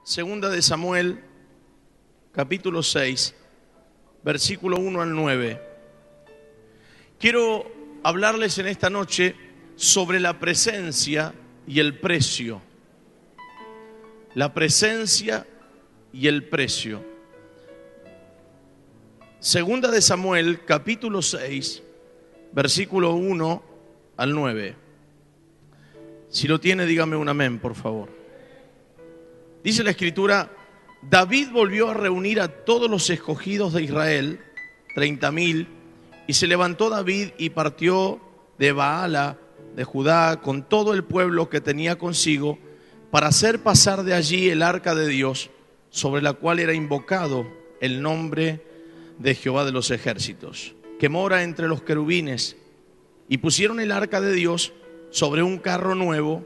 Segunda de Samuel, capítulo 6, versículo 1 al 9. Quiero hablarles en esta noche sobre la presencia y el precio. La presencia y el precio. Segunda de Samuel, capítulo 6, versículo 1 al 9. Si lo tiene, dígame un amén, por favor. Dice la Escritura: David volvió a reunir a todos los escogidos de Israel, 30,000, y se levantó David y partió de Baala, de Judá, con todo el pueblo que tenía consigo, para hacer pasar de allí el arca de Dios, sobre la cual era invocado el nombre de Jehová de los ejércitos, que mora entre los querubines. Y pusieron el arca de Dios sobre un carro nuevo,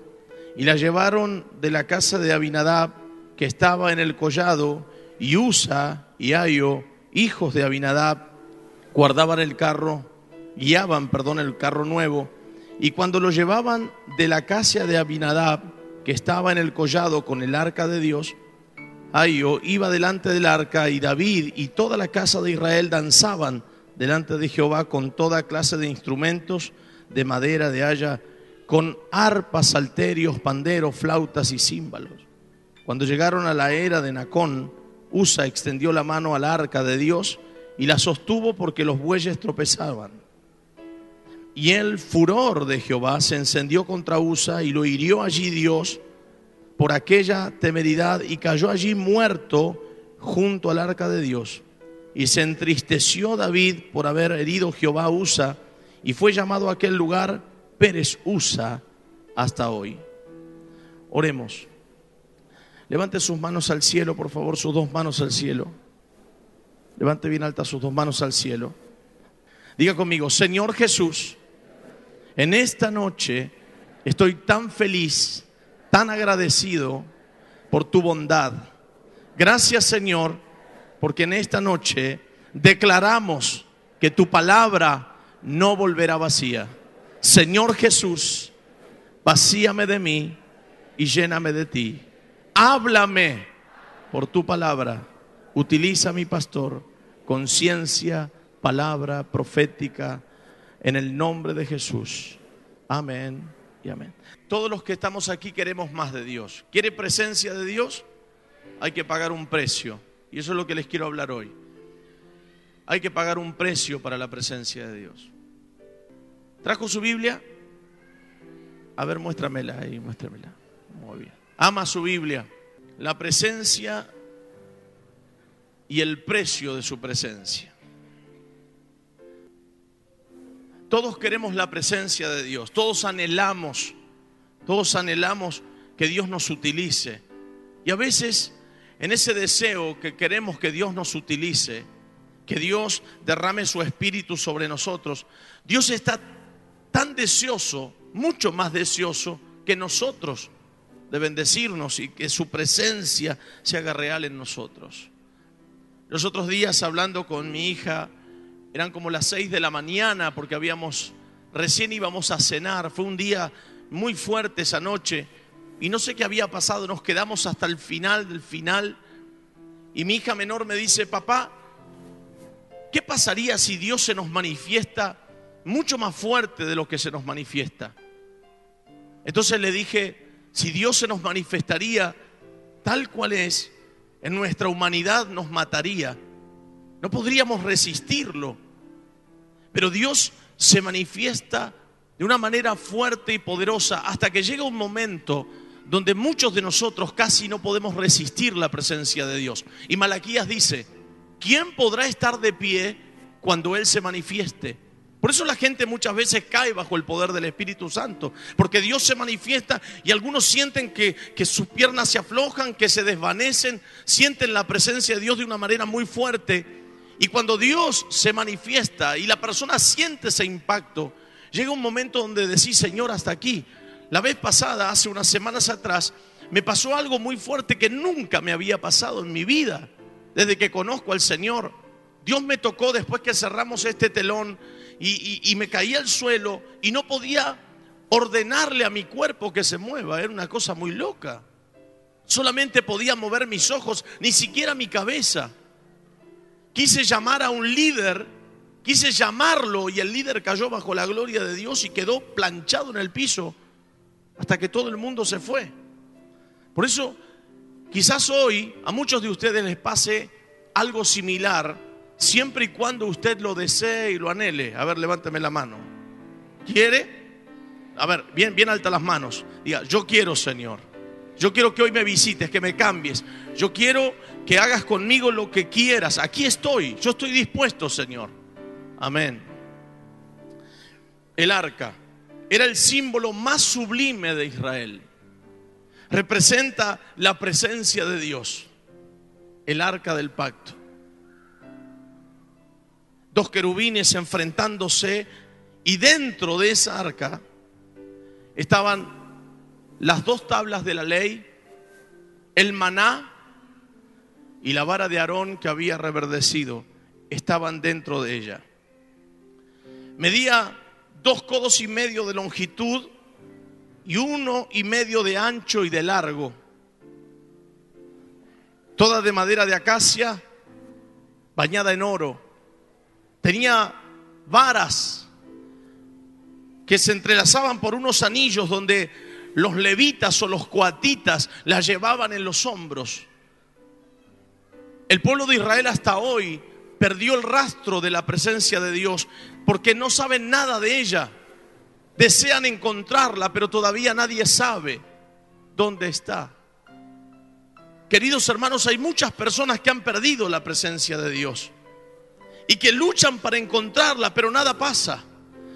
y la llevaron de la casa de Abinadab, que estaba en el collado, y Usa y Aio, hijos de Abinadab, guiaban el carro nuevo. Y cuando lo llevaban de la casa de Abinadab, que estaba en el collado con el arca de Dios, Aio iba delante del arca, y David y toda la casa de Israel danzaban delante de Jehová con toda clase de instrumentos de madera, de haya, con arpas, salterios, panderos, flautas y címbalos. Cuando llegaron a la era de Nacón, Usa extendió la mano al arca de Dios y la sostuvo porque los bueyes tropezaban. Y el furor de Jehová se encendió contra Usa, y lo hirió allí Dios por aquella temeridad, y cayó allí muerto junto al arca de Dios. Y se entristeció David por haber herido Jehová a Usa, y fue llamado aquel lugar Pérez Usa hasta hoy. Oremos. Levante sus manos al cielo, por favor, sus dos manos al cielo. Levante bien altas sus dos manos al cielo. Diga conmigo: Señor Jesús, en esta noche estoy tan feliz, tan agradecido por tu bondad. Gracias, Señor, porque en esta noche declaramos que tu palabra no volverá vacía. Señor Jesús, vacíame de mí y lléname de ti. Háblame por tu palabra. Utiliza a mi pastor con ciencia, palabra profética, en el nombre de Jesús. Amén y amén. Todos los que estamos aquí queremos más de Dios. ¿Quiere presencia de Dios? Hay que pagar un precio. Y eso es lo que les quiero hablar hoy. Hay que pagar un precio para la presencia de Dios. ¿Trajo su Biblia? A ver, muéstramela ahí, muéstramela. Muy bien. Ama su Biblia. La presencia y el precio de su presencia. Todos queremos la presencia de Dios. Todos anhelamos que Dios nos utilice. Y a veces, en ese deseo que queremos que Dios nos utilice, que Dios derrame su espíritu sobre nosotros, Dios está tan deseoso, mucho más deseoso que nosotros, de bendecirnos y que su presencia se haga real en nosotros. Los otros días, hablando con mi hija, eran como las 6 de la mañana porque recién íbamos a cenar. Fue un día muy fuerte esa noche y no sé qué había pasado, nos quedamos hasta el final del final. Y mi hija menor me dice: papá, ¿qué pasaría si Dios se nos manifiesta mucho más fuerte de lo que se nos manifiesta? Entonces le dije: si Dios se nos manifestaría tal cual es, en nuestra humanidad nos mataría. No podríamos resistirlo. Pero Dios se manifiesta de una manera fuerte y poderosa hasta que llega un momento donde muchos de nosotros casi no podemos resistir la presencia de Dios. Y Malaquías dice: ¿quién podrá estar de pie cuando Él se manifieste? Por eso la gente muchas veces cae bajo el poder del Espíritu Santo, porque Dios se manifiesta y algunos sienten que sus piernas se aflojan, que se desvanecen, sienten la presencia de Dios de una manera muy fuerte. Y cuando Dios se manifiesta y la persona siente ese impacto, llega un momento donde decís: Señor, hasta aquí. La vez pasada, hace unas semanas atrás, me pasó algo muy fuerte que nunca me había pasado en mi vida, desde que conozco al Señor. Dios me tocó después que cerramos este telón y me caí al suelo y no podía ordenarle a mi cuerpo que se mueva. Era una cosa muy loca. Solamente podía mover mis ojos, ni siquiera mi cabeza. Quise llamar a un líder, quise llamarlo y el líder cayó bajo la gloria de Dios y quedó planchado en el piso hasta que todo el mundo se fue. Por eso, quizás hoy a muchos de ustedes les pase algo similar, siempre y cuando usted lo desee y lo anhele. A ver, levánteme la mano. ¿Quiere? A ver, bien altas las manos. Diga, yo quiero, Señor. Yo quiero que hoy me visites, que me cambies. Yo quiero que hagas conmigo lo que quieras. Aquí estoy, yo estoy dispuesto, Señor. Amén. El arca era el símbolo más sublime de Israel. Representa la presencia de Dios. El arca del pacto. Dos querubines enfrentándose, y dentro de esa arca estaban las dos tablas de la ley, el maná y la vara de Aarón que había reverdecido, estaban dentro de ella. Medía 2,5 codos de longitud y 1,5 de ancho y de largo. Toda de madera de acacia, bañada en oro. Tenía varas que se entrelazaban por unos anillos donde los levitas o los coatitas las llevaban en los hombros. El pueblo de Israel hasta hoy perdió el rastro de la presencia de Dios porque no saben nada de ella. Desean encontrarla, pero todavía nadie sabe dónde está. Queridos hermanos, hay muchas personas que han perdido la presencia de Dios y que luchan para encontrarla, pero nada pasa.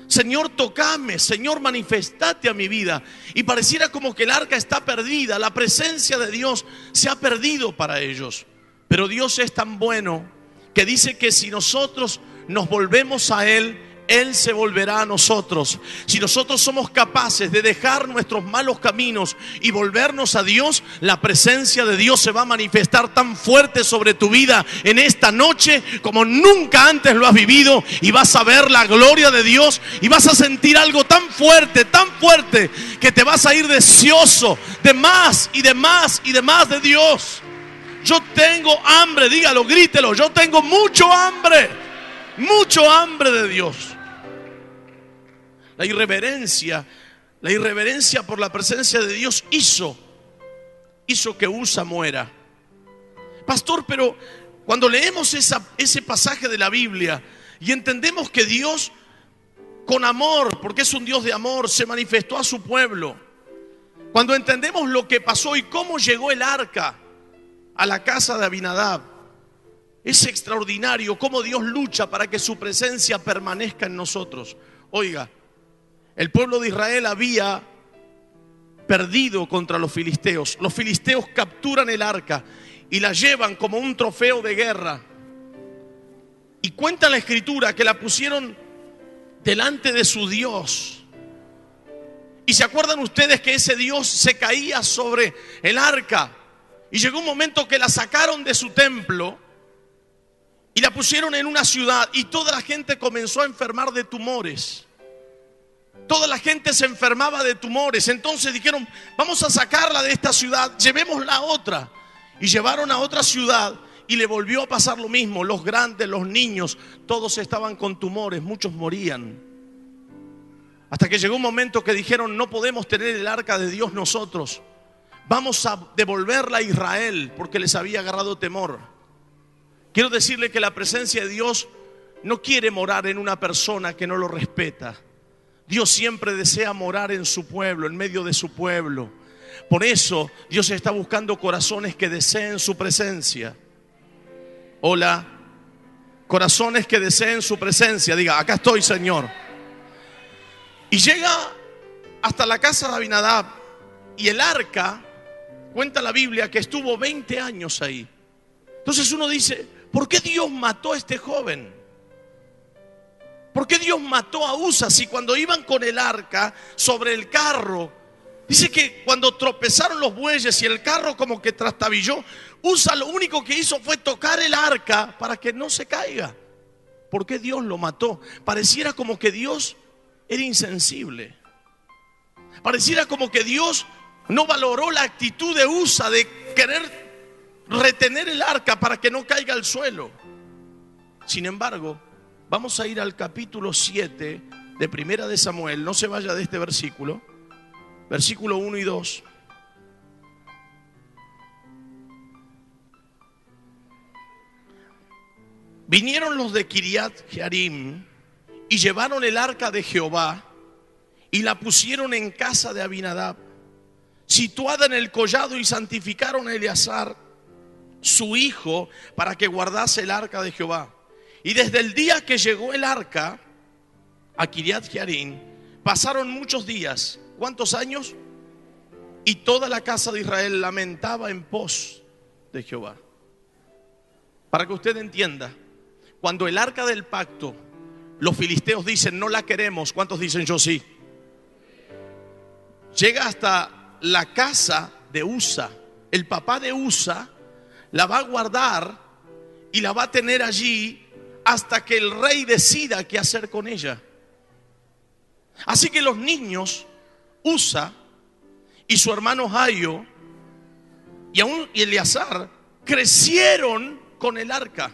Señor, tocame, Señor, manifestate a mi vida. Y pareciera como que el arca está perdida, la presencia de Dios se ha perdido para ellos. Pero Dios es tan bueno que dice que si nosotros nos volvemos a Él, Él se volverá a nosotros. Si nosotros somos capaces de dejar nuestros malos caminos y volvernos a Dios, la presencia de Dios se va a manifestar tan fuerte sobre tu vida en esta noche como nunca antes lo has vivido, y vas a ver la gloria de Dios y vas a sentir algo tan fuerte que te vas a ir deseoso de más y de más y de más de Dios. Yo tengo hambre, dígalo, grítelo, yo tengo mucho hambre de Dios. La irreverencia por la presencia de Dios hizo que Usa muera. Pastor, pero cuando leemos ese pasaje de la Biblia y entendemos que Dios, con amor, porque es un Dios de amor, se manifestó a su pueblo. Cuando entendemos lo que pasó y cómo llegó el arca a la casa de Abinadab, es extraordinario cómo Dios lucha para que su presencia permanezca en nosotros. Oiga, el pueblo de Israel había perdido contra los filisteos. Los filisteos capturan el arca y la llevan como un trofeo de guerra. Y cuenta la escritura que la pusieron delante de su Dios. Y se acuerdan ustedes que ese Dios se caía sobre el arca. Y llegó un momento que la sacaron de su templo y la pusieron en una ciudad, y toda la gente comenzó a enfermar de tumores. Toda la gente se enfermaba de tumores. Entonces dijeron, vamos a sacarla de esta ciudad, llevémosla a otra. Y llevaron a otra ciudad y le volvió a pasar lo mismo. Los grandes, los niños, todos estaban con tumores, muchos morían. Hasta que llegó un momento que dijeron, no podemos tener el arca de Dios nosotros. Vamos a devolverla a Israel, porque les había agarrado temor. Quiero decirle que la presencia de Dios no quiere morar en una persona que no lo respeta. Dios siempre desea morar en su pueblo, en medio de su pueblo. Por eso Dios está buscando corazones que deseen su presencia. Hola, corazones que deseen su presencia. Diga, acá estoy, Señor. Y llega hasta la casa de Abinadab, y el arca, cuenta la Biblia que estuvo 20 años ahí. Entonces uno dice, ¿por qué Dios mató a este joven? ¿Por qué Dios mató a Usa si cuando iban con el arca sobre el carro, dice que cuando tropezaron los bueyes y el carro como que trastabilló, Usa lo único que hizo fue tocar el arca para que no se caiga? ¿Por qué Dios lo mató? Pareciera como que Dios era insensible. Pareciera como que Dios No valoró la actitud de Usa de querer retener el arca para que no caiga al suelo. Sin embargo, vamos a ir al capítulo 7 de Primera de Samuel. No se vaya de este versículo. Versículo 1 y 2. Vinieron los de Kiriat Jearim y llevaron el arca de Jehová y la pusieron en casa de Abinadab, situada en el collado, y santificaron a Eleazar, su hijo, para que guardase el arca de Jehová. Y desde el día que llegó el arca a Kiriat Jearim, pasaron muchos días. ¿Cuántos años? Y toda la casa de Israel lamentaba en pos de Jehová. Para que usted entienda, cuando el arca del pacto, los filisteos dicen no la queremos, ¿cuántos dicen yo sí? Llega hasta la casa de Usa. El papá de Usa la va a guardar y la va a tener allí hasta que el rey decida qué hacer con ella. Así que los niños, Usa y su hermano Jairo y Eleazar, crecieron con el arca.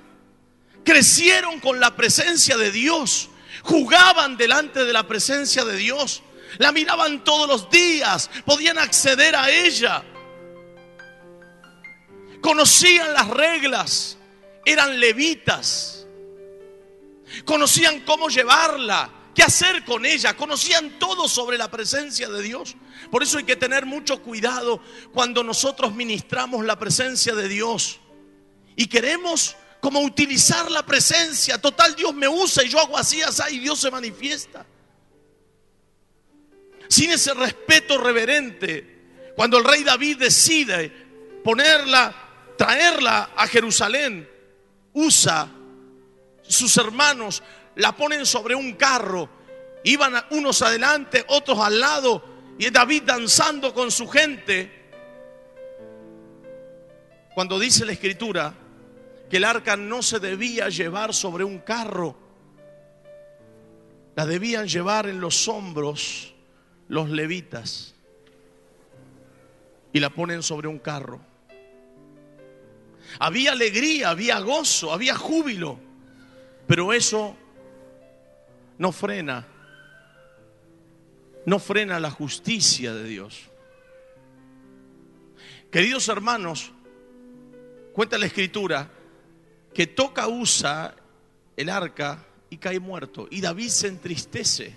Crecieron con la presencia de Dios. Jugaban delante de la presencia de Dios. La miraban todos los días. Podían acceder a ella. Conocían las reglas. Eran levitas. Conocían cómo llevarla, qué hacer con ella. Conocían todo sobre la presencia de Dios. Por eso hay que tener mucho cuidado cuando nosotros ministramos la presencia de Dios y queremos como utilizar la presencia. Total, Dios me usa y yo hago así, así, y Dios se manifiesta. Sin ese respeto reverente, cuando el rey David decide traerla a Jerusalén, Usa, sus hermanos la ponen sobre un carro. Iban unos adelante, otros al lado, y David danzando con su gente. Cuando dice la Escritura que el arca no se debía llevar sobre un carro, la debían llevar en los hombros los levitas, y la ponen sobre un carro. Había alegría, había gozo, había júbilo, pero eso no frena la justicia de Dios. Queridos hermanos, cuenta la Escritura que toca Usa el arca y cae muerto. Y David se entristece,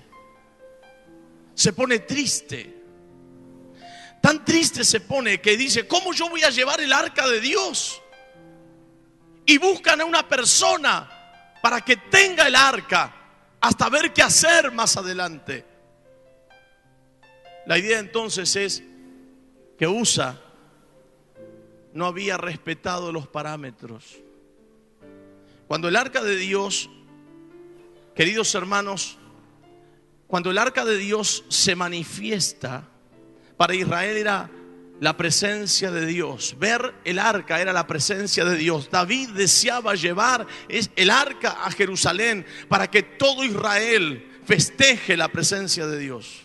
se pone triste. Tan triste se pone que dice: ¿cómo yo voy a llevar el arca de Dios? Y buscan a una persona para que tenga el arca hasta ver qué hacer más adelante. La idea entonces es que Usa no había respetado los parámetros. Cuando el arca de Dios, queridos hermanos, cuando el arca de Dios se manifiesta, para Israel era la presencia de Dios. Ver el arca era la presencia de Dios. David deseaba llevar el arca a Jerusalén para que todo Israel festeje la presencia de Dios.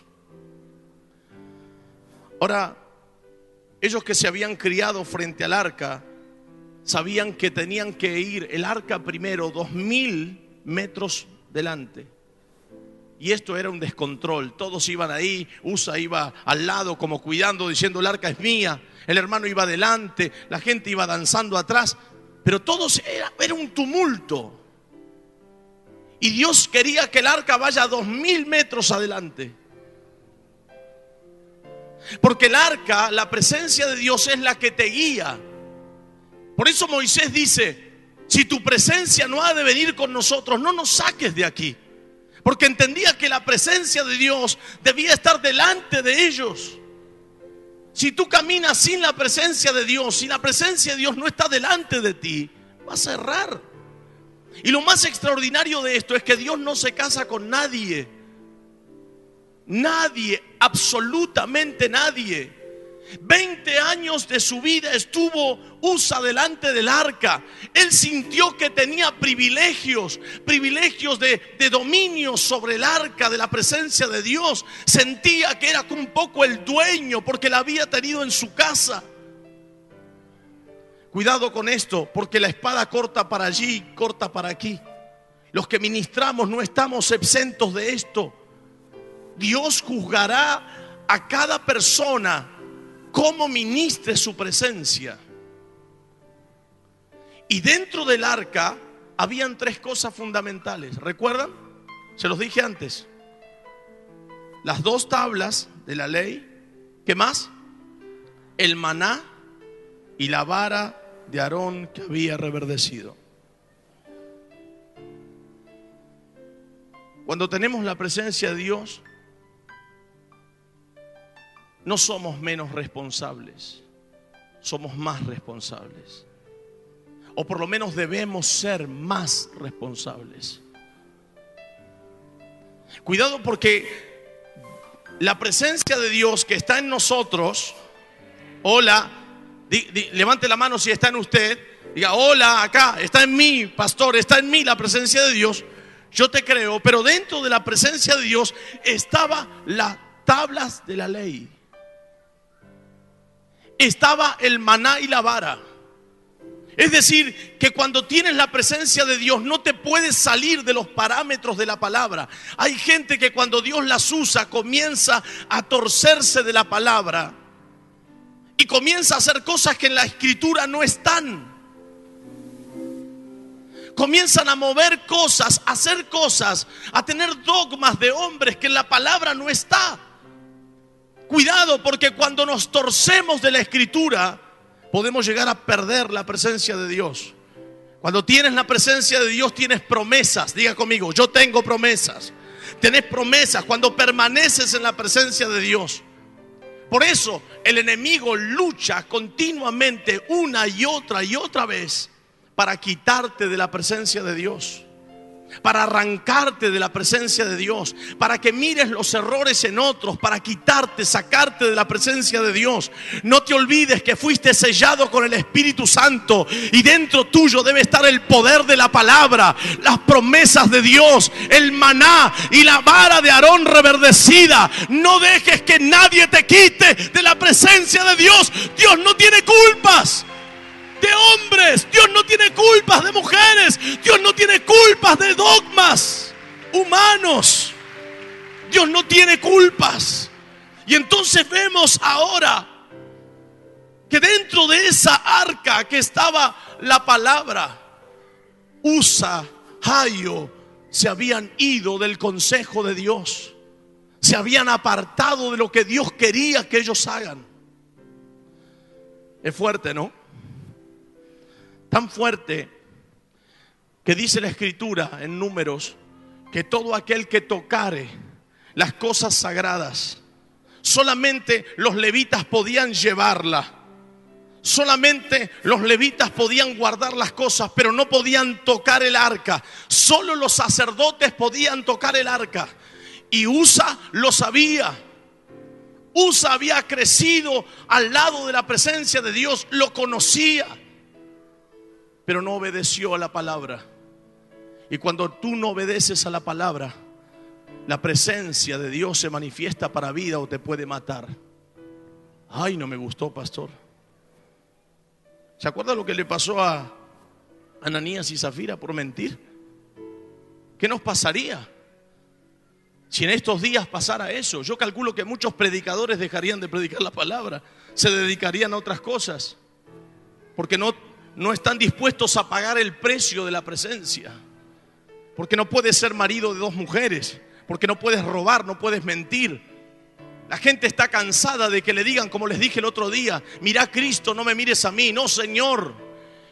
Ahora, ellos que se habían criado frente al arca sabían que tenían que ir el arca primero 2000 metros delante. Y esto era un descontrol. Todos iban ahí, Usa iba al lado como cuidando, diciendo: el arca es mía. El hermano iba adelante, la gente iba danzando atrás. Pero todos era un tumulto. Y Dios quería que el arca vaya 2000 metros adelante. Porque el arca, la presencia de Dios, es la que te guía. Por eso Moisés dice: si tu presencia no ha de venir con nosotros, no nos saques de aquí. Porque entendía que la presencia de Dios debía estar delante de ellos. Si tú caminas sin la presencia de Dios, si la presencia de Dios no está delante de ti, vas a errar. Y lo más extraordinario de esto es que Dios no se casa con nadie. Nadie, absolutamente nadie. 20 años de su vida estuvo Usa delante del arca. Él sintió que tenía privilegios de dominio sobre el arca, de la presencia de Dios. Sentía que era un poco el dueño porque la había tenido en su casa. Cuidado con esto, porque la espada corta para allí, corta para aquí. Los que ministramos no estamos exentos de esto. Dios juzgará a cada persona cómo ministre su presencia. Y dentro del arca habían 3 cosas fundamentales. ¿Recuerdan? Se los dije antes. Las 2 tablas de la ley. ¿Qué más? El maná y la vara de Aarón que había reverdecido. Cuando tenemos la presencia de Dios, no somos menos responsables, somos más responsables. O por lo menos debemos ser más responsables. Cuidado, porque la presencia de Dios que está en nosotros, hola, levante la mano si está en usted, diga hola, acá, está en mí, pastor, está en mí la presencia de Dios. Yo te creo, pero dentro de la presencia de Dios estaba las tablas de la ley. Estaba el maná y la vara. Es decir, que cuando tienes la presencia de Dios no te puedes salir de los parámetros de la palabra. Hay gente que cuando Dios las usa comienza a torcerse de la palabra y comienza a hacer cosas que en la escritura no están. Comienzan a mover cosas, a hacer cosas, a tener dogmas de hombres que en la palabra no está. Cuidado, porque cuando nos torcemos de la escritura podemos llegar a perder la presencia de Dios. Cuando tienes la presencia de Dios tienes promesas. Diga conmigo, yo tengo promesas. Tenés promesas cuando permaneces en la presencia de Dios. Por eso el enemigo lucha continuamente una y otra vez para quitarte de la presencia de Dios, para arrancarte de la presencia de Dios, para que mires los errores en otros, para quitarte, sacarte de la presencia de Dios. No te olvides que fuiste sellado con el Espíritu Santo y dentro tuyo debe estar el poder de la palabra, las promesas de Dios, el maná y la vara de Aarón reverdecida. No dejes que nadie te quite de la presencia de Dios. Dios no tiene culpas de hombres, Dios no tiene culpas de mujeres, Dios no tiene culpas de dogmas humanos, Dios no tiene culpas. Y entonces vemos ahora que dentro de esa arca que estaba la palabra, Usa, Jairo, se habían ido del consejo de Dios, se habían apartado de lo que Dios quería que ellos hagan. Es fuerte, ¿no? Tan fuerte que dice la escritura en Números que todo aquel que tocare las cosas sagradas, solamente los levitas podían llevarla, solamente los levitas podían guardar las cosas, pero no podían tocar el arca. Solo los sacerdotes podían tocar el arca. Y Usa lo sabía. Usa había crecido al lado de la presencia de Dios, lo conocía, pero no obedeció a la palabra. Y cuando tú no obedeces a la palabra, la presencia de Dios se manifiesta para vida o te puede matar. Ay, no me gustó, pastor. ¿Se acuerda lo que le pasó a Ananías y Zafira por mentir? ¿Qué nos pasaría si en estos días pasara eso? Yo calculo que muchos predicadores dejarían de predicar la palabra, se dedicarían a otras cosas, porque no están dispuestos a pagar el precio de la presencia. Porque no puedes ser marido de 2 mujeres, porque no puedes robar, no puedes mentir. La gente está cansada de que le digan, como les dije el otro día, mira a Cristo, no me mires a mí. No, Señor,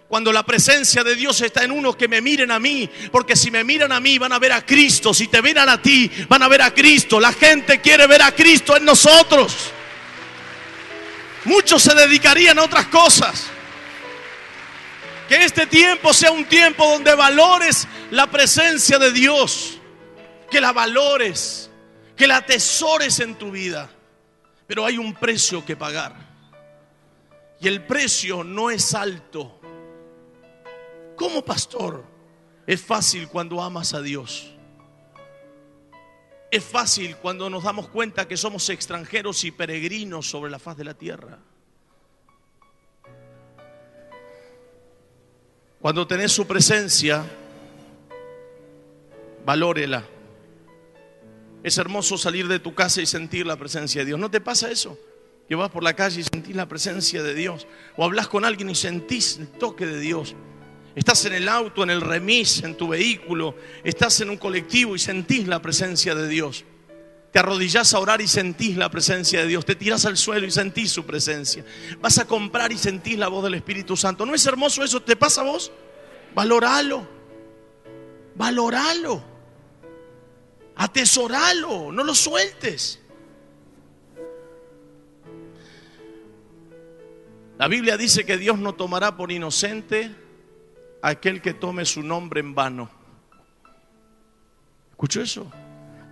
cuando la presencia de Dios está en uno, que me miren a mí, porque si me miran a mí van a ver a Cristo. Si te miran a ti van a ver a Cristo. La gente quiere ver a Cristo en nosotros. Muchos se dedicarían a otras cosas. Que este tiempo sea un tiempo donde valores la presencia de Dios, que la valores, que la atesores en tu vida. Pero hay un precio que pagar. y el precio no es alto. ¿Cómo, pastor? Es fácil cuando amas a Dios. Es fácil cuando nos damos cuenta que somos extranjeros y peregrinos sobre la faz de la tierra. Cuando tenés su presencia, valórela. Es hermoso salir de tu casa y sentir la presencia de Dios. ¿No te pasa eso? Que vas por la calle y sentís la presencia de Dios. O hablas con alguien y sentís el toque de Dios. Estás en el auto, en el remis, en tu vehículo. Estás en un colectivo y sentís la presencia de Dios. Te arrodillás a orar y sentís la presencia de Dios. Te tirás al suelo y sentís su presencia. Vas a comprar y sentís la voz del Espíritu Santo. ¿No es hermoso eso? ¿Te pasa a vos? Valóralo. Valóralo. Atesoralo. No lo sueltes. La Biblia dice que Dios no tomará por inocente a aquel que tome su nombre en vano. ¿Escuchó eso?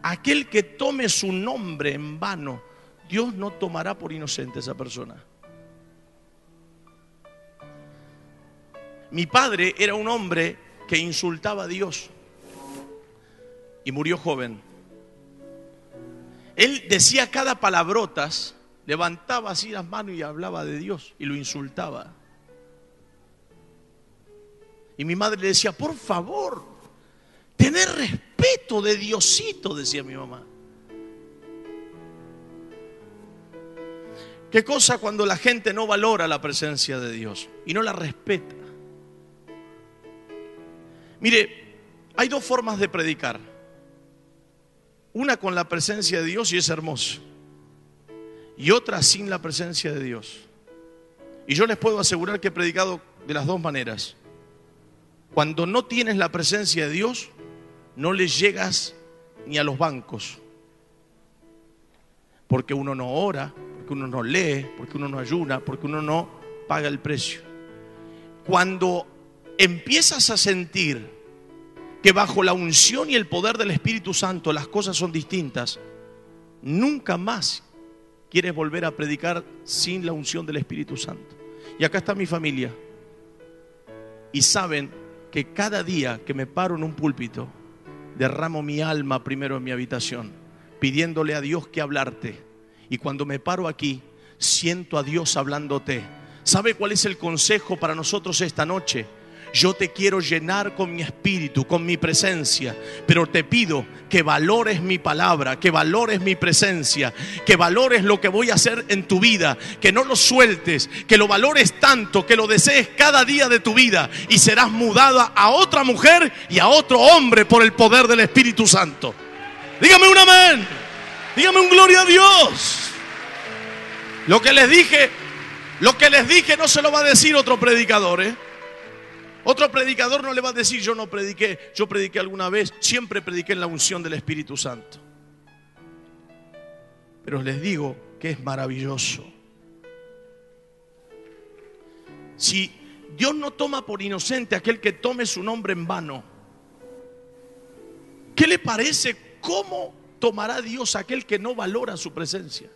Aquel que tome su nombre en vano, Dios no tomará por inocente a esa persona. Mi padre era un hombre que insultaba a Dios y murió joven. Él decía cada palabrotas, levantaba así las manos y hablaba de Dios y lo insultaba. Y mi madre le decía, por favor, tener respeto de Diosito, decía mi mamá. ¿Qué cosa cuando la gente no valora la presencia de Dios y no la respeta? Mire, hay dos formas de predicar. Una con la presencia de Dios y es hermoso. Y otra sin la presencia de Dios. Y yo les puedo asegurar que he predicado de las dos maneras. Cuando no tienes la presencia de Dios, no le llegas ni a los bancos. Porque uno no ora, porque uno no lee, porque uno no ayuna, porque uno no paga el precio. Cuando empiezas a sentir que bajo la unción y el poder del Espíritu Santo las cosas son distintas, nunca más quieres volver a predicar sin la unción del Espíritu Santo. Y acá está mi familia. Y saben que cada día que me paro en un púlpito, derramo mi alma primero en mi habitación, pidiéndole a Dios que hablarte. Y cuando me paro aquí, siento a Dios hablándote. ¿Sabe cuál es el consejo para nosotros esta noche? Yo te quiero llenar con mi espíritu, con mi presencia, pero te pido que valores mi palabra, que valores mi presencia, que valores lo que voy a hacer en tu vida, que no lo sueltes, que lo valores tanto, que lo desees cada día de tu vida y serás mudada a otra mujer y a otro hombre por el poder del Espíritu Santo. Dígame un amén, dígame un gloria a Dios. Lo que les dije no se lo va a decir otro predicador, ¿eh? Otro predicador no le va a decir, yo no prediqué, yo prediqué alguna vez, siempre prediqué en la unción del Espíritu Santo. Pero les digo que es maravilloso. Si Dios no toma por inocente a aquel que tome su nombre en vano, ¿qué le parece? ¿Cómo tomará Dios a aquel que no valora su presencia?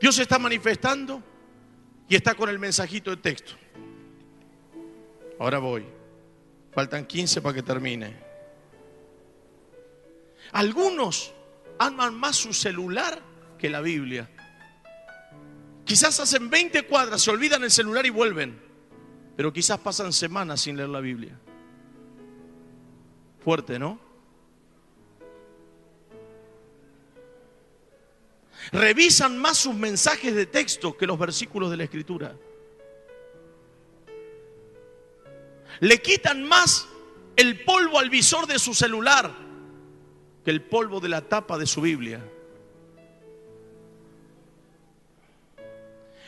Dios se está manifestando y está con el mensajito de texto. Ahora voy. Faltan 15 para que termine. Algunos aman más su celular que la Biblia. Quizás hacen 20 cuadras, se olvidan el celular y vuelven. Pero quizás pasan semanas sin leer la Biblia. Fuerte, ¿no? Revisan más sus mensajes de texto que los versículos de la Escritura. Le quitan más el polvo al visor de su celular que el polvo de la tapa de su Biblia.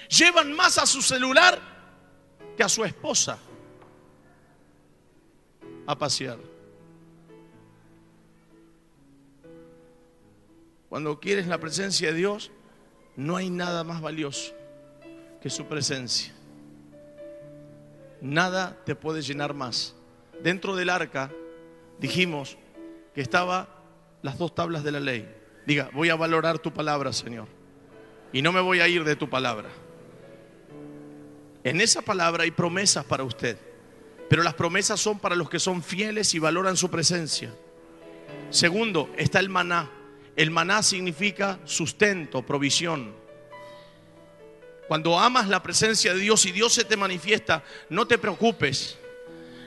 Llevan más a su celular que a su esposa a pasear. Cuando quieres la presencia de Dios, no hay nada más valioso que su presencia. Nada te puede llenar más. Dentro del arca dijimos que estaban las dos tablas de la ley. Diga, voy a valorar tu palabra, Señor, y no me voy a ir de tu palabra. En esa palabra hay promesas para usted, pero las promesas son para los que son fieles y valoran su presencia. Segundo, está el maná. El maná significa sustento, provisión. Cuando amas la presencia de Dios y Dios se te manifiesta, no te preocupes.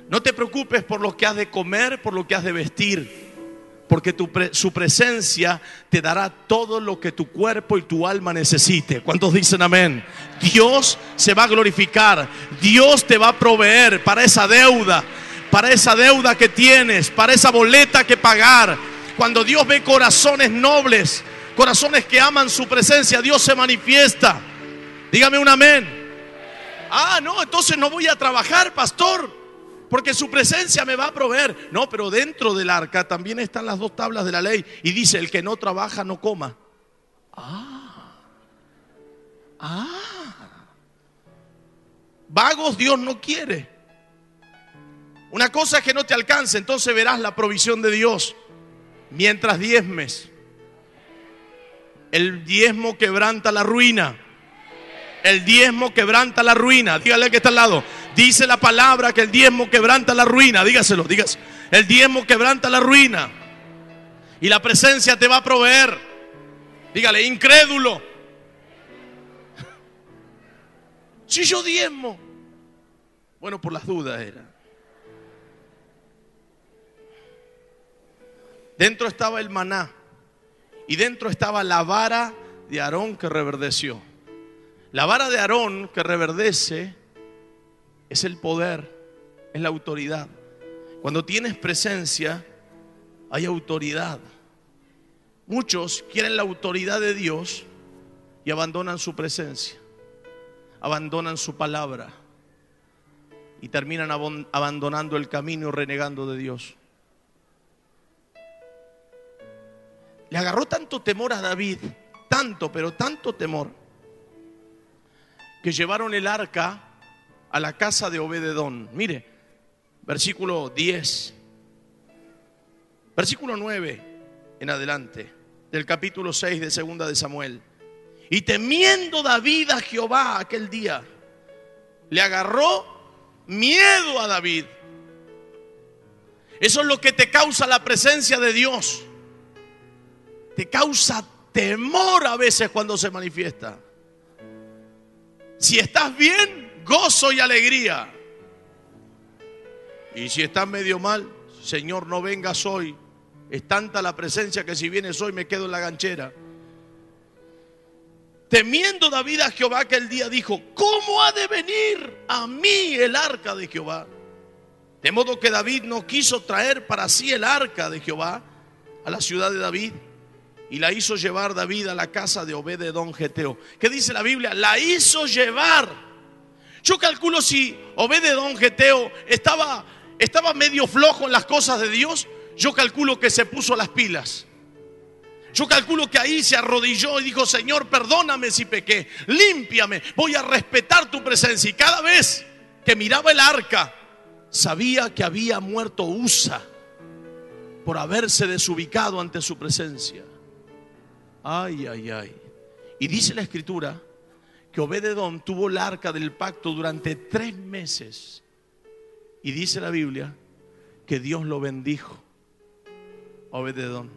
No te preocupes por lo que has de comer, por lo que has de vestir, porque su presencia te dará todo lo que tu cuerpo y tu alma necesite. ¿Cuántos dicen amén? Dios se va a glorificar. Dios te va a proveer para esa deuda que tienes, para esa boleta que pagar. Cuando Dios ve corazones nobles, corazones que aman su presencia, Dios se manifiesta. Dígame un amén. No, entonces no voy a trabajar, pastor, porque su presencia me va a proveer. No, pero dentro del arca también están las 2 tablas de la ley. Y dice, el que no trabaja no coma. Vagos Dios no quiere. Una cosa es que no te alcance, entonces verás la provisión de Dios mientras diezmes. El diezmo quebranta la ruina. El diezmo quebranta la ruina. Dígale al que está al lado. Dice la palabra que el diezmo quebranta la ruina. Dígaselo. El diezmo quebranta la ruina. Y la presencia te va a proveer. Dígale, incrédulo. Si yo diezmo. Bueno, por las dudas era. Dentro estaba el maná. Y dentro estaba la vara de Aarón que reverdeció. La vara de Aarón que reverdece es el poder, es la autoridad. Cuando tienes presencia, hay autoridad. Muchos quieren la autoridad de Dios y abandonan su presencia, abandonan su palabra y terminan abandonando el camino y renegando de Dios. Le agarró tanto temor a David, pero tanto temor, que llevaron el arca a la casa de Obed-edom. Mire, versículo 10, versículo 9 en adelante, del capítulo 6 de segunda de Samuel. Y temiendo David a Jehová aquel día, le agarró miedo a David. Eso es lo que te causa la presencia de Dios. Te causa temor a veces cuando se manifiesta. Si estás bien, gozo y alegría. Y si estás medio mal, Señor, no vengas hoy. Es tanta la presencia que si vienes hoy me quedo en la ganchera. Temiendo David a Jehová aquel día dijo, ¿cómo ha de venir a mí el arca de Jehová? De modo que David no quiso traer para sí el arca de Jehová a la ciudad de David. Y la hizo llevar David a la casa de Obed-edom geteo. ¿Qué dice la Biblia? La hizo llevar. Yo calculo si Obed-edom geteo estaba medio flojo en las cosas de Dios. Yo calculo que se puso las pilas. Yo calculo que ahí se arrodilló y dijo, Señor, perdóname si pequé, límpiame, voy a respetar tu presencia. Y cada vez que miraba el arca, sabía que había muerto Usa por haberse desubicado ante su presencia. Ay, ay, ay. Y dice la escritura que Obed-edom tuvo el arca del pacto durante 3 meses. Y dice la Biblia que Dios lo bendijo. Obed-edom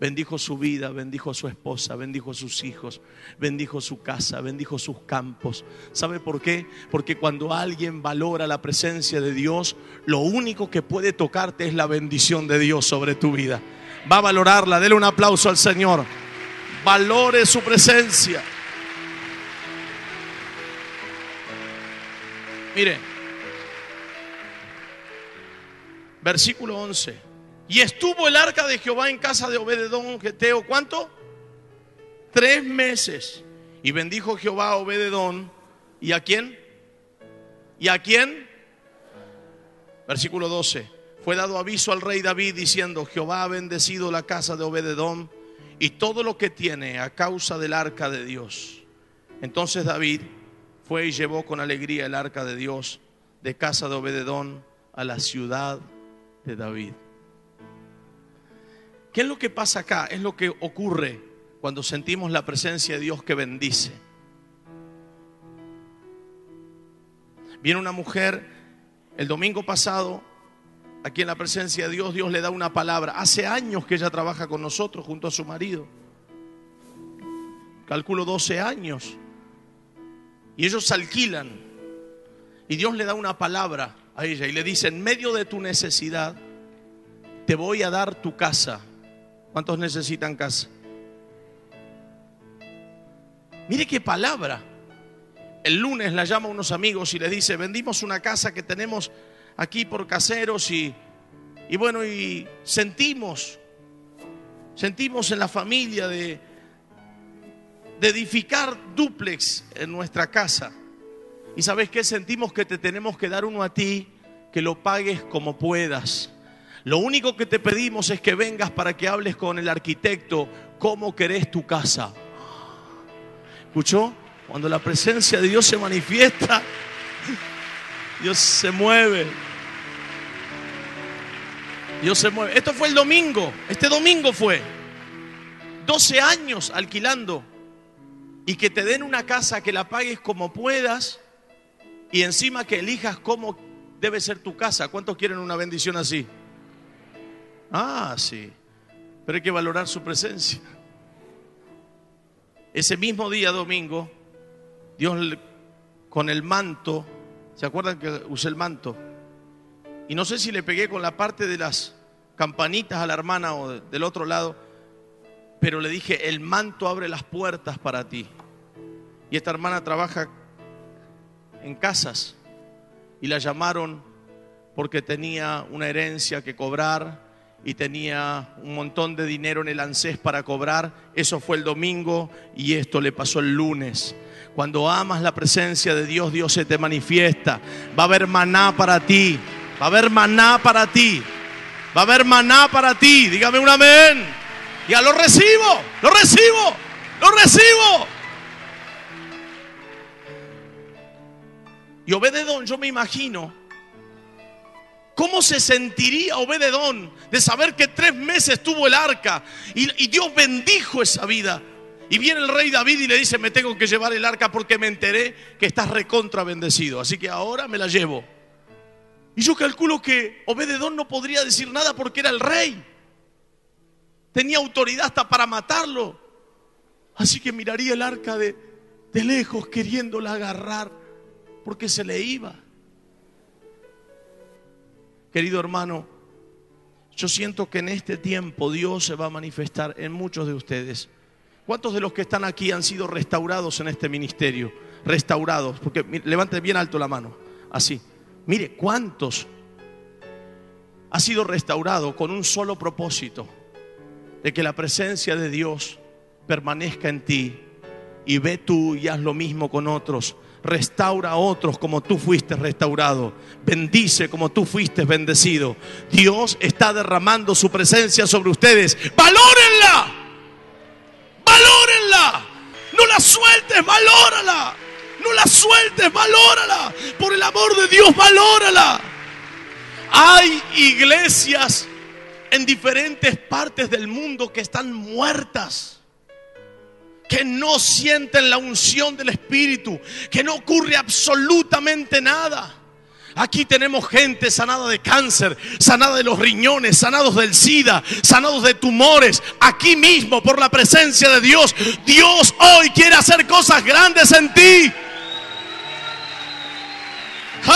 bendijo su vida, bendijo a su esposa, bendijo a sus hijos, bendijo su casa, bendijo sus campos. ¿Sabe por qué? Porque cuando alguien valora la presencia de Dios, lo único que puede tocarte es la bendición de Dios sobre tu vida. Va a valorarla. Dele un aplauso al Señor. Valore su presencia. Mire, versículo 11. Y estuvo el arca de Jehová en casa de Obed-edom geteo. ¿Cuánto? 3 meses. Y bendijo Jehová a Obed-edom. ¿Y a quién? ¿Y a quién? Versículo 12. Fue dado aviso al rey David diciendo, Jehová ha bendecido la casa de Obed-edom y todo lo que tiene a causa del arca de Dios. Entonces David fue y llevó con alegría el arca de Dios de casa de Obed-edom a la ciudad de David. ¿Qué es lo que pasa acá? Es lo que ocurre cuando sentimos la presencia de Dios que bendice. Viene una mujer el domingo pasado, aquí en la presencia de Dios, Dios le da una palabra. Hace años que ella trabaja con nosotros junto a su marido. Calculo 12 años. Y ellos alquilan. Y Dios le da una palabra a ella y le dice: en medio de tu necesidad, te voy a dar tu casa. ¿Cuántos necesitan casa? Mire qué palabra. El lunes la llama a unos amigos y les dice: vendimos una casa que tenemos aquí por Caseros y bueno, y sentimos en la familia de edificar dúplex en nuestra casa. Y ¿sabes qué? Sentimos que te tenemos que dar uno a ti, que lo pagues como puedas. Lo único que te pedimos es que vengas para que hables con el arquitecto cómo querés tu casa. ¿Escuchó? Cuando la presencia de Dios se manifiesta, Dios se mueve. Dios se mueve. Esto fue el domingo. Este domingo fue 12 años alquilando. Y que te den una casa, que la pagues como puedas. Y encima que elijas cómo debe ser tu casa. ¿Cuántos quieren una bendición así? Ah, sí. Pero hay que valorar su presencia. Ese mismo día domingo, Dios con el manto, ¿se acuerdan que usé el manto? Y no sé si le pegué con la parte de las campanitas a la hermana o del otro lado, pero le dije: el manto abre las puertas para ti. Y esta hermana trabaja en casas y la llamaron porque tenía una herencia que cobrar y tenía un montón de dinero en el ANSES para cobrar. Eso fue el domingo y esto le pasó el lunes. Cuando amas la presencia de Dios, Dios se te manifiesta. Va a haber maná para ti. Va a haber maná para ti. Va a haber maná para ti. Dígame un amén. Ya lo recibo, lo recibo, lo recibo. Y Obed-edom, yo me imagino cómo se sentiría Obed-edom de saber que 3 meses tuvo el arca y Dios bendijo esa vida. Y viene el rey David y le dice: me tengo que llevar el arca porque me enteré que estás recontra bendecido, así que ahora me la llevo. Y yo calculo que Obed-edom no podría decir nada porque era el rey. Tenía autoridad hasta para matarlo. Así que miraría el arca de lejos, queriéndola agarrar porque se le iba. Querido hermano, yo siento que en este tiempo Dios se va a manifestar en muchos de ustedes. ¿Cuántos de los que están aquí han sido restaurados en este ministerio? Restaurados, porque levante bien alto la mano, así. Mire, ¿cuántos ha sido restaurado con un solo propósito? De que la presencia de Dios permanezca en ti. Y ve tú y haz lo mismo con otros. Restaura a otros como tú fuiste restaurado. Bendice como tú fuiste bendecido. Dios está derramando su presencia sobre ustedes. ¡Valórenla! ¡Valórenla! No la sueltes, valórala. No la sueltes, valórala. Por el amor de Dios, valórala. Hay iglesias en diferentes partes del mundo que están muertas, que no sienten la unción del Espíritu, que no ocurre absolutamente nada. Aquí tenemos gente sanada de cáncer, sanada de los riñones, sanados del SIDA, sanados de tumores, aquí mismo por la presencia de Dios. Dios hoy quiere hacer cosas grandes en ti.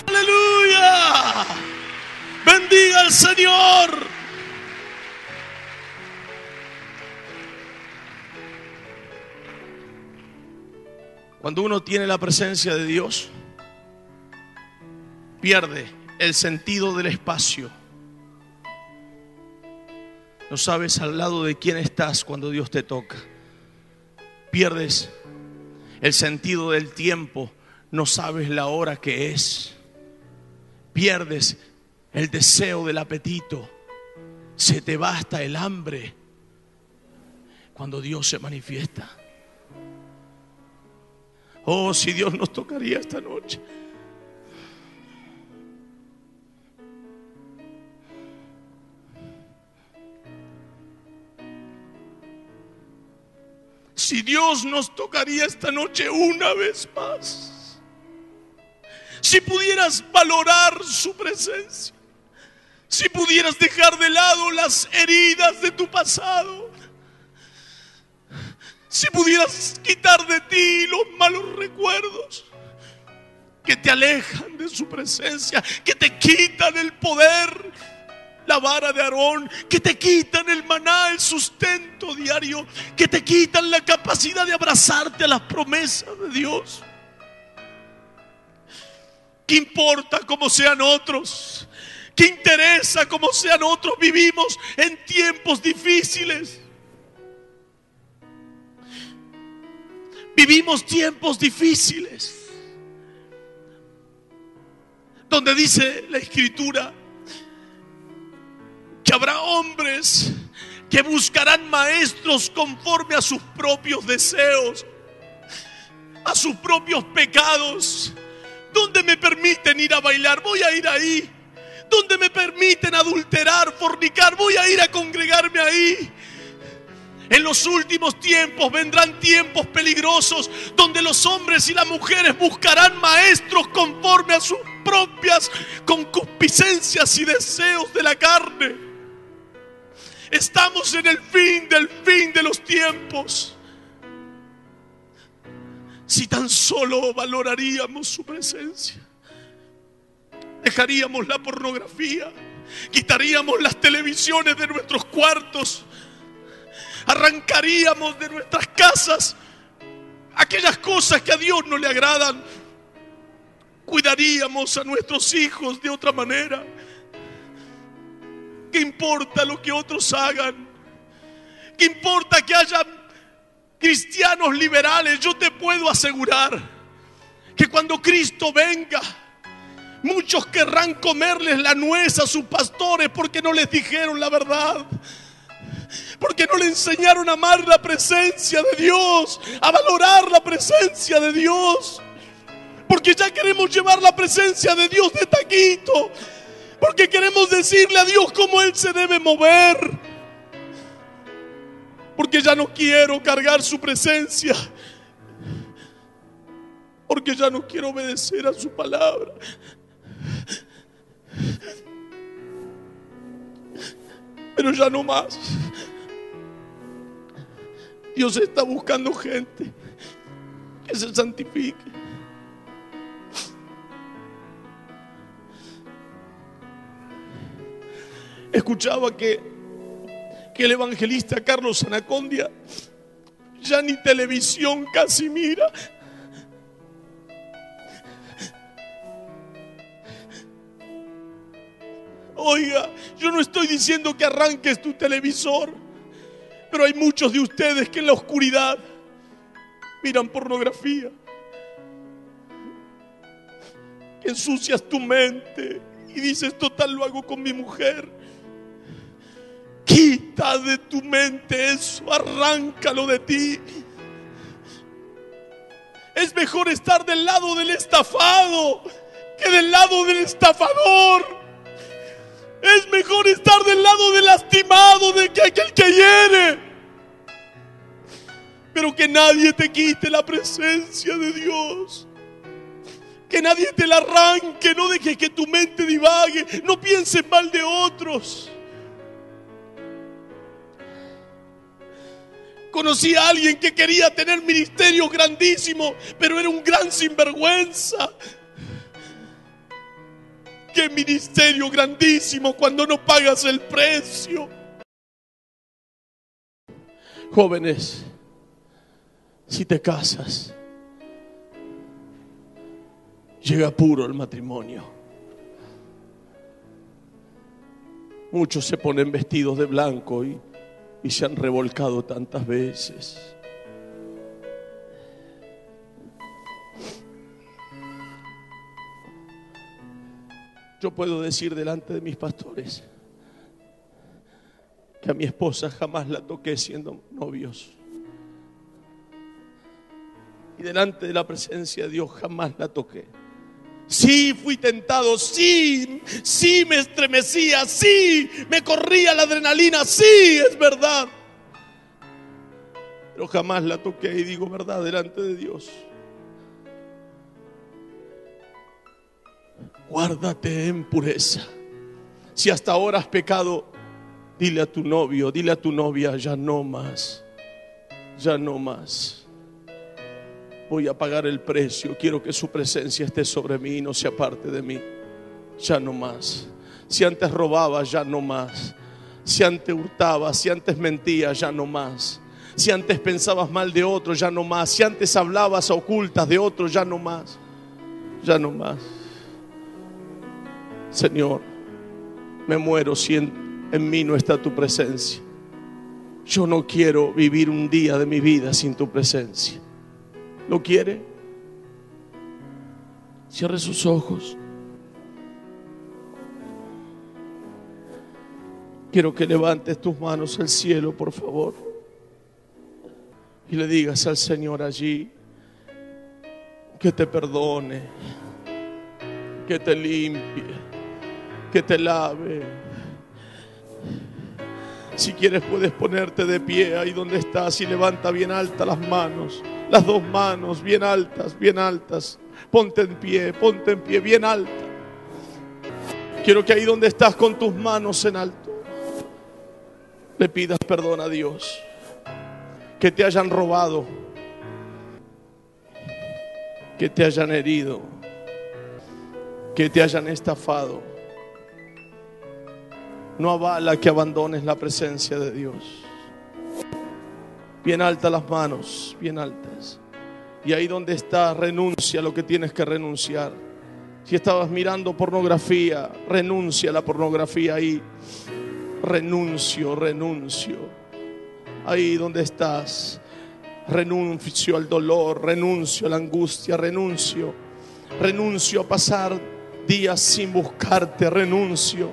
¡Aleluya! Bendiga al Señor. Cuando uno tiene la presencia de Dios, pierde el sentido del espacio. No sabes al lado de quién estás cuando Dios te toca. Pierdes el sentido del tiempo. No sabes la hora que es. Pierdes el deseo del apetito. Se te va hasta el hambre cuando Dios se manifiesta. Oh, si Dios nos tocaría esta noche. Si Dios nos tocaría esta noche una vez más. si pudieras valorar su presencia, si pudieras dejar de lado las heridas de tu pasado, si pudieras quitar de ti los malos recuerdos que te alejan de su presencia, que te quitan el poder, la vara de Aarón, que te quitan el maná, el sustento diario, que te quitan la capacidad de abrazarte a las promesas de Dios. ¿Qué importa cómo sean otros? ¿Qué interesa cómo sean otros? Vivimos en tiempos difíciles. Vivimos tiempos difíciles, donde dice la Escritura que habrá hombres que buscarán maestros conforme a sus propios deseos, a sus propios pecados. Donde me permiten ir a bailar, voy a ir ahí. Donde me permiten adulterar, fornicar, voy a ir a congregarme ahí. En los últimos tiempos vendrán tiempos peligrosos donde los hombres y las mujeres buscarán maestros conforme a sus propias concupiscencias y deseos de la carne. Estamos en el fin de los tiempos. Si tan solo valoraríamos su presencia, dejaríamos la pornografía, quitaríamos las televisiones de nuestros cuartos, arrancaríamos de nuestras casas aquellas cosas que a Dios no le agradan, cuidaríamos a nuestros hijos de otra manera. ¿Qué importa lo que otros hagan? ¿Qué importa que haya cristianos liberales? Yo te puedo asegurar que cuando Cristo venga, muchos querrán comerles la nuez a sus pastores porque no les dijeron la verdad, porque no le enseñaron a amar la presencia de Dios, a valorar la presencia de Dios, porque ya queremos llevar la presencia de Dios de taquito, porque queremos decirle a Dios cómo Él se debe mover, porque ya no quiero cargar su presencia, porque ya no quiero obedecer a su palabra. Pero ya no más. Dios está buscando gente que se santifique. Escuchaba que el evangelista Carlos Anacondia ya ni televisión casi mira. Oiga, yo no estoy diciendo que arranques tu televisor, pero hay muchos de ustedes que en la oscuridad miran pornografía, que ensucias tu mente y dices, total, lo hago con mi mujer. Quita de tu mente eso, arráncalo de ti. Es mejor estar del lado del estafado que del lado del estafador. Es mejor estar del lado del lastimado de que aquel que hiere. Pero que nadie te quite la presencia de Dios. Que nadie te la arranque. No dejes que tu mente divague. No pienses mal de otros. Conocí a alguien que quería tener ministerios grandísimos, pero era un gran sinvergüenza. ¡Qué ministerio grandísimo cuando no pagas el precio! Jóvenes, si te casas, llega puro el matrimonio. Muchos se ponen vestidos de blanco y se han revolcado tantas veces. Yo puedo decir delante de mis pastores que a mi esposa jamás la toqué siendo novios. Y delante de la presencia de Dios jamás la toqué. Sí fui tentado, sí me estremecía, sí me corría la adrenalina, sí es verdad. Pero jamás la toqué y digo verdad delante de Dios. Guárdate en pureza. Si hasta ahora has pecado, dile a tu novio, dile a tu novia, ya no más. Ya no más. Voy a pagar el precio. Quiero que su presencia esté sobre mí y no se aparte de mí. Ya no más. Si antes robabas, ya no más. Si antes hurtabas, si antes mentías, ya no más. Si antes pensabas mal de otro, ya no más. Si antes hablabas a ocultas de otro, ya no más. Ya no más. Señor, me muero si en mí no está tu presencia. Yo no quiero vivir un día de mi vida sin tu presencia. ¿Lo quiere? Cierre sus ojos. Quiero que levantes tus manos al cielo, por favor, y le digas al Señor allí que te perdone, que te limpie, que te lave. Si quieres puedes ponerte de pie ahí donde estás y levanta bien altas las manos, las dos manos bien altas, bien altas. Ponte en pie, bien alta. Quiero que ahí donde estás con tus manos en alto le pidas perdón a Dios. Que te hayan robado, que te hayan herido, que te hayan estafado. No avala que abandones la presencia de Dios. Bien altas las manos, bien altas. Y ahí donde estás, renuncia a lo que tienes que renunciar. Si estabas mirando pornografía, renuncia a la pornografía ahí. Renuncio. Ahí donde estás, renuncio al dolor, renuncio a la angustia, renuncio a pasar días sin buscarte, renuncio,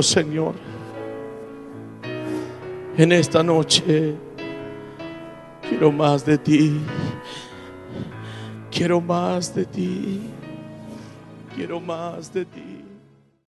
Señor. En esta noche quiero más de ti, quiero más de ti, quiero más de ti.